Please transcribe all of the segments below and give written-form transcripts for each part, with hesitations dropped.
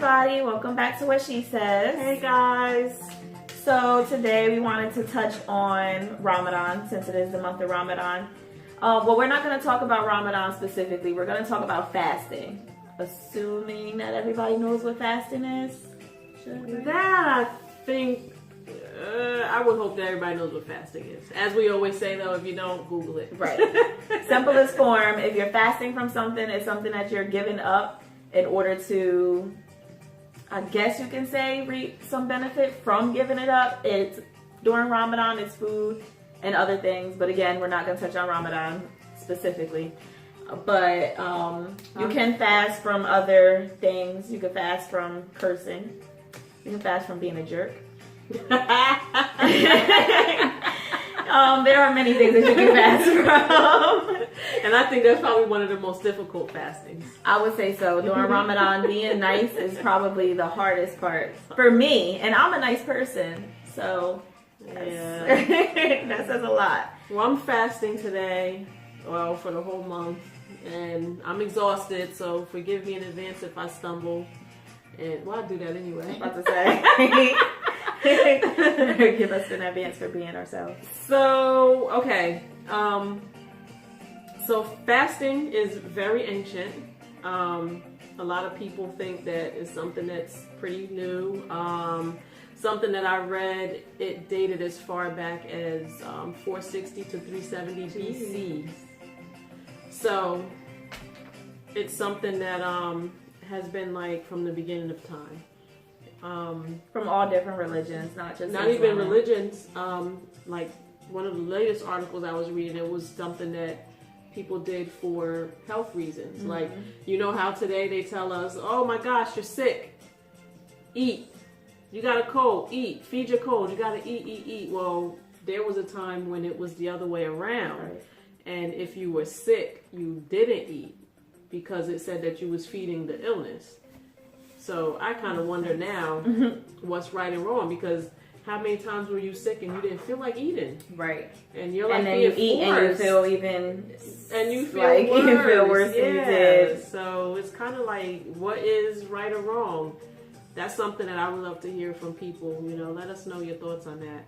everybody, welcome back to What She Says. Hey guys. So today we wanted to touch on Ramadan since it is the month of Ramadan. Well, we're not going to talk about Ramadan specifically. We're going to talk about fasting. Assuming that everybody knows what fasting is. That I think, I would hope that everybody knows what fasting is. As we always say though, if you don't, Google it. Right. Simplest form, if you're fasting from something, it's something that you're giving up in order to, I guess you can say, reap some benefit from giving it up. It's during Ramadan, it's food and other things. But again, we're not going to touch on Ramadan specifically. But you can fast from other things. You can fast from cursing. You can fast from being a jerk. There are many things that you can fast from. And I think that's probably one of the most difficult fastings. I would say so. During Ramadan, being nice is probably the hardest part for me. And I'm a nice person. So yeah. That says a lot. Well, I'm fasting today, well, for the whole month. And I'm exhausted, so forgive me in advance if I stumble. And, well, I'll do that anyway. I was about to say. Give us an advance for being ourselves. So, okay. So fasting is very ancient. A lot of people think that it's something that's pretty new. Something that I read, it dated as far back as 460 to 370 BC. So it's something that has been like from the beginning of time. From all different religions, not just not even religions. Like one of the latest articles I was reading, it was something that people did for health reasons. Mm-hmm. Like, you know how today they tell us, oh my gosh, you're sick, eat. You got a cold, eat. Feed your cold, you gotta eat. Well, there was a time when it was the other way around. Right. And if you were sick, you didn't eat because it said that you was feeding the illness. So I kind of wonder now what's right and wrong, because how many times were you sick and you didn't feel like eating? Right. And you're like, and then you eat and you feel even, and you feel like worse. You feel worse than you did. So it's kind of like, what is right or wrong? That's something that I would love to hear from people. You know, let us know your thoughts on that.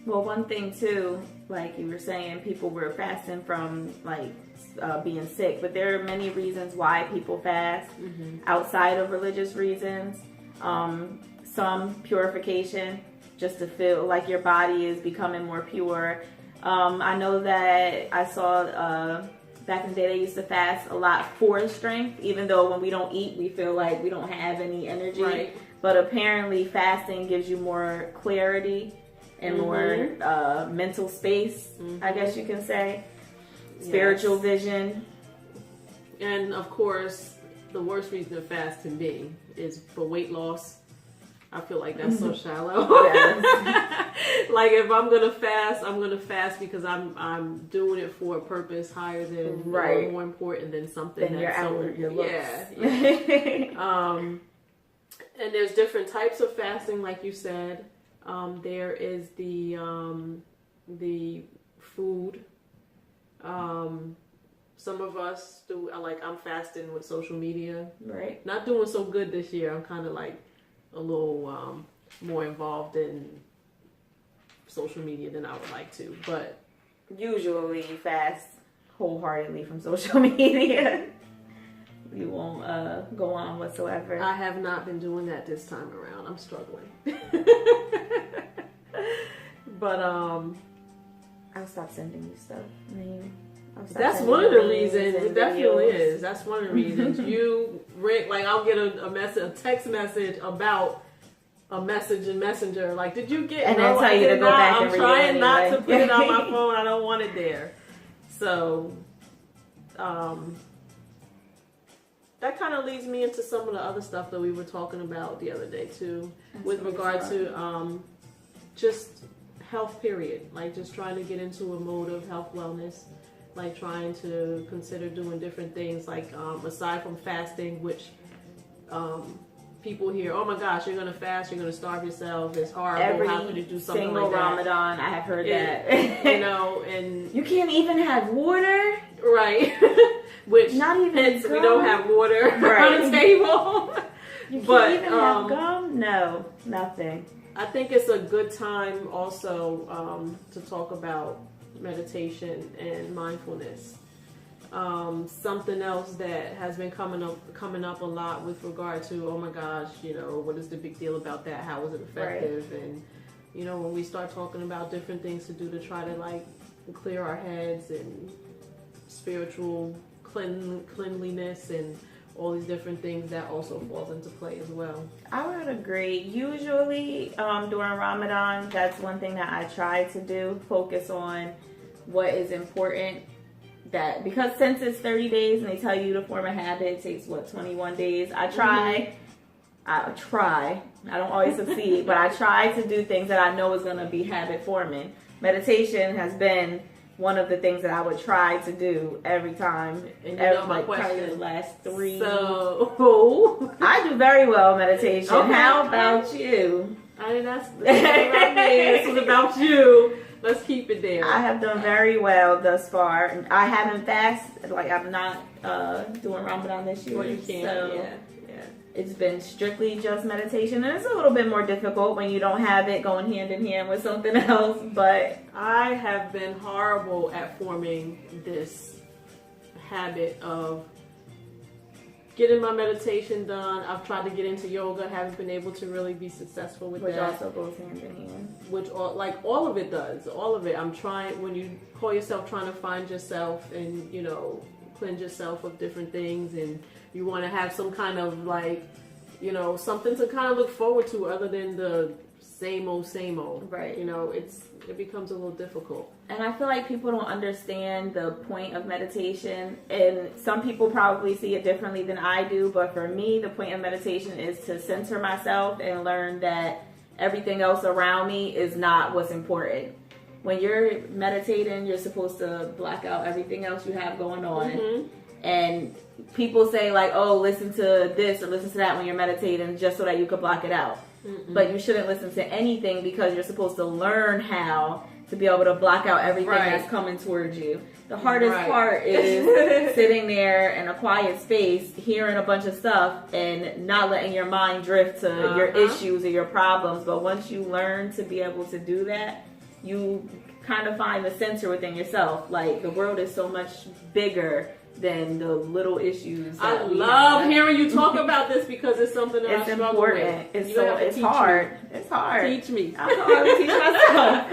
Well, one thing too, like you were saying, people were fasting from like being sick, but there are many reasons why people fast outside of religious reasons. Some purification, just to feel like your body is becoming more pure. I know that I saw back in the day they used to fast a lot for strength, even though when we don't eat, we feel like we don't have any energy. Right. But apparently fasting gives you more clarity and more mental space, I guess you can say. Spiritual vision. And of course, the worst reason to fast to me is for weight loss. I feel like that's so shallow. Yes. Like if I'm gonna fast because I'm doing it for a purpose higher than or more important than something than your looks. Yeah. And there's different types of fasting, like you said. There is the food. Some of us do, like I'm fasting with social media. Right. Not doing so good this year. I'm kind of like a little more involved in social media than I would like to. But usually you fast wholeheartedly from social media. You won't go on whatsoever. I have not been doing that this time around. I'm struggling. But I'll stop sending you stuff. That's one of the reasons. It definitely is. That's one of the reasons. I'll get a text message about a message in Messenger. Like, did you get? And then tell you to go back and read it. I'm trying not to put it on my phone. I don't want it there. So, that kind of leads me into some of the other stuff that we were talking about the other day too, with regard to just health period. Like just trying to get into a mode of health wellness, like trying to consider doing different things, like aside from fasting, which people hear, oh my gosh, you're gonna fast, you're gonna starve yourself, it's horrible, how could you do something like that? Ramadan, I have heard that. You know, and you can't even have water. Right. Which not even hence gum. we don't have water Right. on the table. You can't But, even have gum? No, nothing. I think it's a good time also to talk about meditation and mindfulness. Something else that has been coming up a lot with regard to, oh my gosh, what is the big deal about that? How is it effective? Right. And when we start talking about different things to do to try to like clear our heads and spiritual cleanliness and all these different things, that also falls into play as well. I would agree. Usually during Ramadan, that's one thing that I try to do, focus on what is important. That because since it's 30 days and they tell you to form a habit, it takes 21 days. I try. I don't always succeed, but I try to do things that I know is going to be habit forming. Meditation has been one of the things that I would try to do every time. And my probably the last 3. So I do very well in meditation. Okay. How about you? I didn't ask. This was about me. This was about you. Let's keep it there. I have done very well thus far. I haven't fasted. Like, I'm not doing Ramadan this year. Well, you can. So Yeah. it's been strictly just meditation. And it's a little bit more difficult when you don't have it going hand in hand with something else. But I have been horrible at forming this habit of getting my meditation done. I've tried to get into yoga, haven't been able to really be successful with which that. also goes hand in hand. Which all of it does. All of it. I'm trying, when you call yourself trying to find yourself and, cleanse yourself of different things, and you want to have some kind of something to kind of look forward to other than the same old. Right. It becomes a little difficult. And I feel like people don't understand the point of meditation. And some people probably see it differently than I do. But for me, the point of meditation is to center myself and learn that everything else around me is not what's important. When you're meditating, you're supposed to black out everything else you have going on. Mm-hmm. And people say like, oh, listen to this or listen to that when you're meditating just so that you could block it out. Mm-mm. But you shouldn't listen to anything because you're supposed to learn how to be able to block out everything that's coming towards you. The hardest part is sitting there in a quiet space, hearing a bunch of stuff and not letting your mind drift to your issues or your problems. But once you learn to be able to do that, you kind of find the center within yourself. Like, the world is so much bigger than the little issues. I love hearing you talk about this because it's something that it's I struggle important. with. It's hard. Me. It's hard. Teach me. I don't know how to teach myself.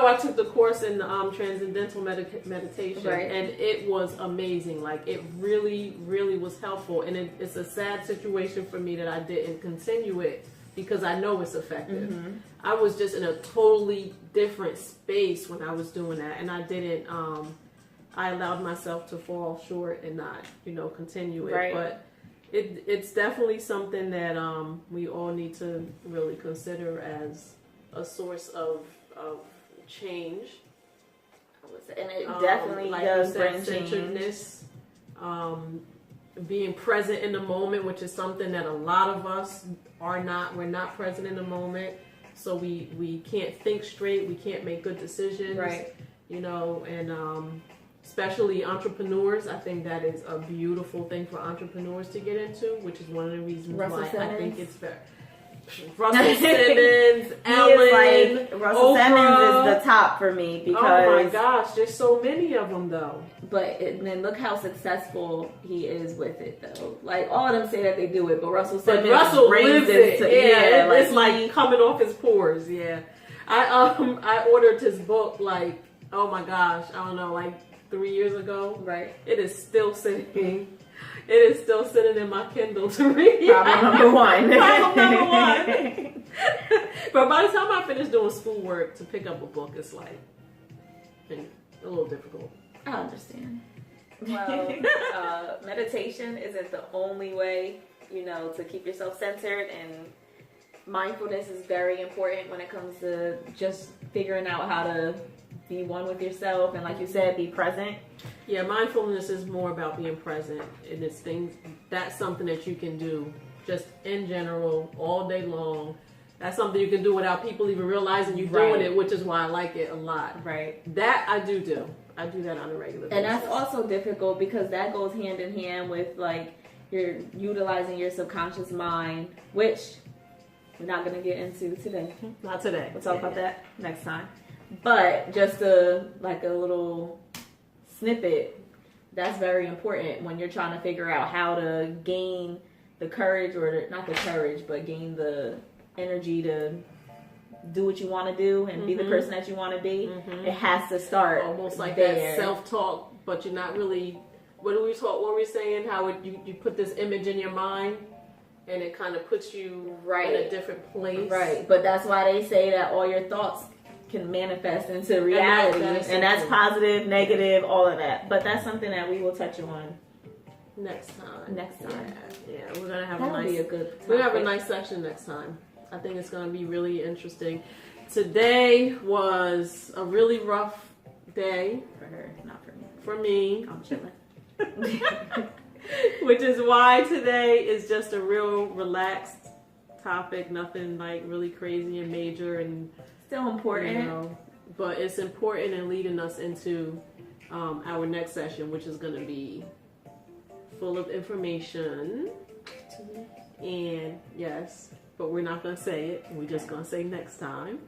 I took the course in transcendental meditation, right. and it was amazing. Like, it really, really was helpful. And it's a sad situation for me that I didn't continue it because I know it's effective. Mm-hmm. I was just in a totally different space when I was doing that, and I didn't. I allowed myself to fall short and not, continue it. Right. But it's definitely something that we all need to really consider as a source of change. And it definitely does bring centeredness, being present in the moment, which is something that a lot of us are not. We're not present in the moment, so we can't think straight. We can't make good decisions. Right. And especially entrepreneurs, I think that is a beautiful thing for entrepreneurs to get into, which is one of the reasons why I think it's better. Russell Simmons, Ellen, Russell Oprah. Simmons is the top for me because oh my gosh, there's so many of them though. But then look how successful he is with it though. Like, all of them say that they do it, but Russell Simmons brings lives it. It's like like coming off his pores. Yeah, I ordered his book like, oh my gosh, I don't know, like 3 years ago. Right. It is still sitting. It is still sitting in my Kindle to read. Problem number one. Problem number one. But by the time I finish doing schoolwork to pick up a book, it's like a little difficult. I understand. Well, meditation isn't the only way, to keep yourself centered, and mindfulness is very important when it comes to just figuring out how to be one with yourself and, like you said, be present. Yeah, mindfulness is more about being present, and it's things that's something that you can do just in general all day long. That's something you can do without people even realizing you're doing it, which is why I like it a lot. Right. That I do. I do that on a regular basis. And that's also difficult because that goes hand in hand with like you're utilizing your subconscious mind, which we're not going to get into today. Not today. We'll talk about that next time. But just a little snippet, that's very important when you're trying to figure out how to gain the courage, or not the courage, but gain the energy to do what you want to do and be the person that you want to be. It has to start almost like there. that self-talk, but you're not really. What were we saying? How you put this image in your mind, and it kind of puts you in a different place. Right, but that's why they say that all your thoughts can manifest into reality, and that's positive, negative, all of that. But that's something that we will touch on next time. Yeah, we're gonna have a nice section next time. I think it's gonna be really interesting. Today was a really rough day for her, not for me. For me, I'm chilling. Which is why today is just a real relaxed topic. Nothing like really crazy and major and still important. You know, but it's important and leading us into our next session, which is going to be full of information. And yes, but we're not going to say it. We're just going to say next time.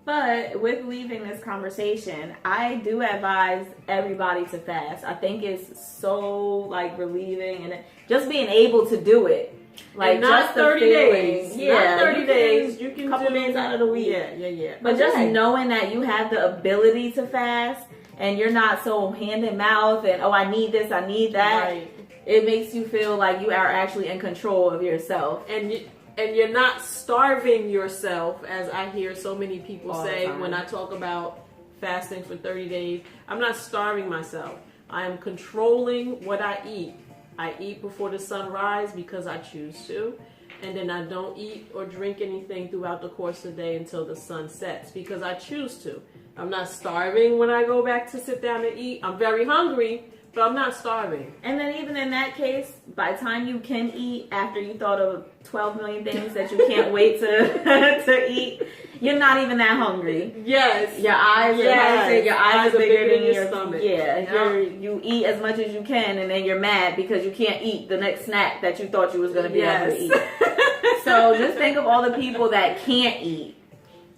But with leaving this conversation, I do advise everybody to fast. I think it's so like relieving, and just being able to do it. Like, not just 30 days. Yeah, not 30 days. You can a couple days out of the week. Yeah. But just knowing that you have the ability to fast, and you're not so hand in mouth and, oh, I need this, I need that. Right. It makes you feel like you are actually in control of yourself. And you're not starving yourself, as I hear so many people say when I talk about fasting for 30 days. I'm not starving myself. I am controlling what I eat. I eat before the sun rises because I choose to. And then I don't eat or drink anything throughout the course of the day until the sun sets because I choose to. I'm not starving when I go back to sit down and eat. I'm very hungry, but I'm not starving. And then even in that case, by the time you can eat, after you thought of 12 million things that you can't wait to eat, you're not even that hungry. Yes. Your eyes are bigger than your stomach. Yeah. You eat as much as you can, and then you're mad because you can't eat the next snack that you thought you was going to be able to eat. So just think of all the people that can't eat.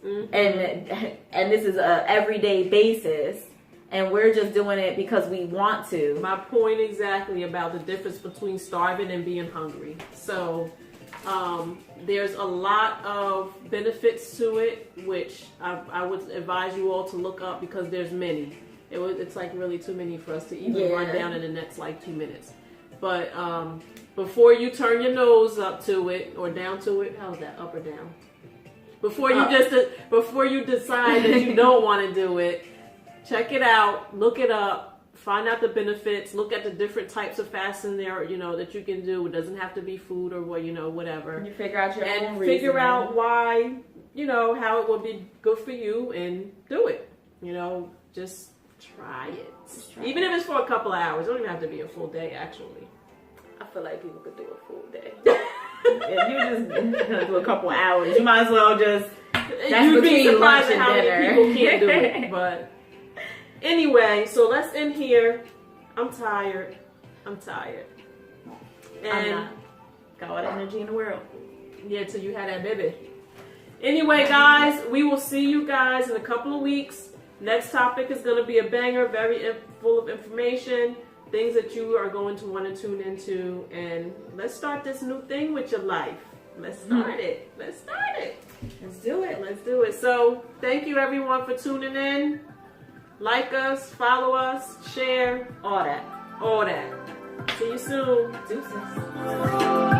And this is a everyday basis. And we're just doing it because we want to. My point exactly about the difference between starving and being hungry. So there's a lot of benefits to it, which I would advise you all to look up because there's many. It's like really too many for us to even run down in the next like 2 minutes. But before you turn your nose up to it or down to it, how's that, up or down? Before you decide that you don't want to do it, check it out, look it up, find out the benefits, look at the different types of fasting there, that you can do. It doesn't have to be food or whatever. And you figure out your own and reasoning. figure out why, how it would be good for you and do it. Just try it. Even if it's for a couple of hours. It don't even have to be a full day, actually. I feel like people could do a full day. If you just do a couple hours, you might as well just. You'd be surprised at how many people can't do it. But anyway, so let's end here. I'm tired. And I'm not. Got all the energy in the world. Yeah, till you had that baby. Anyway, guys, we will see you guys in a couple of weeks. Next topic is going to be a banger, very full of information. Things that you are going to want to tune into, and let's start this new thing with your life. Let's start it. Let's do it. So thank you everyone for tuning in. Like us, follow us, share, all that. See you soon. Deuces.